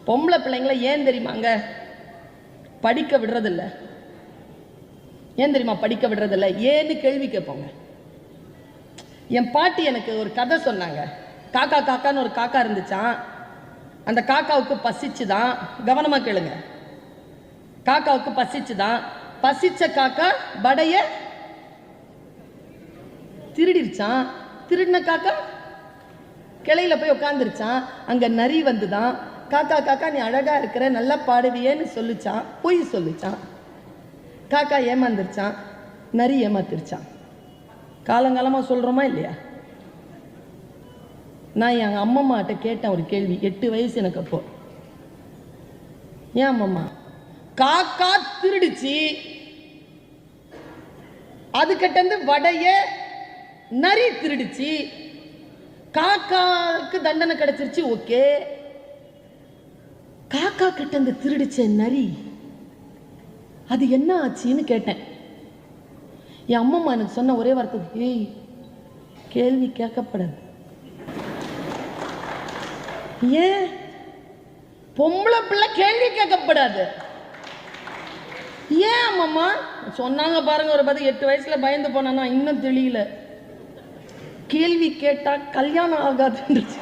பொம்பளை பிள்ளைங்கள ஏன் தெரியுமாங்க படிக்க விடுறதில்ல? ஏன் தெரியுமா படிக்க விடுறதில்ல? ஏன்னு கேள்வி கேட்போங்க. என் பாட்டி எனக்கு ஒரு கதை சொன்னாங்க. காக்கா காக்கான்னு ஒரு காக்கா இருந்துச்சான். அந்த காக்காவுக்கு பசிச்சுதான். கவனமா கேளுங்க. காக்காவுக்கு பசிச்சுதான். பசிச்ச காக்கா வடைய திருடிருச்சான். திருடின காக்கா கிளையில போய் உட்காந்துருச்சான். அங்க நரி வந்துதான். காக்கா காக்கா நீ அழகா இருக்கிற, நல்லா பாடுவியேன்னு சொல்லிச்சான். பொய் சொல்லிச்சான். காக்கா ஏமாந்துருச்சான். நரி ஏமாத்திருச்சான். காலங்காலமா சொல்றோமா இல்லையா? நான் எங்க அம்மம்மாட்ட கேட்டேன் ஒரு கேள்வி. 8 வயசு எனக்கு அப்போ. ஏன் அம்மம்மா, காக்கா திருடிச்சு, அதுக்கிட்ட வடைய நரி திருடிச்சு, காக்காவுக்கு தண்டனை கிடைச்சிருச்சு, ஓகே. காக்கா கிட்ட இருந்து திருடிச்ச நரி அது என்ன ஆச்சுன்னு கேட்டேன். என் அம்மம்மா எனக்கு சொன்ன ஒரே வார்த்தை, ஏய் கேள்வி கேட்கப்படாது. ஏன் பொம்பளை பிள்ளை கேள்வி கேட்கப்படாது? ஏன் அம்மம்மா சொன்னாங்க பாருங்க. ஒரு 8 வயசுல பயந்து போனா இன்னும் தெரியல. கேள்வி கேட்டா கல்யாணம் ஆகாதுன்றது.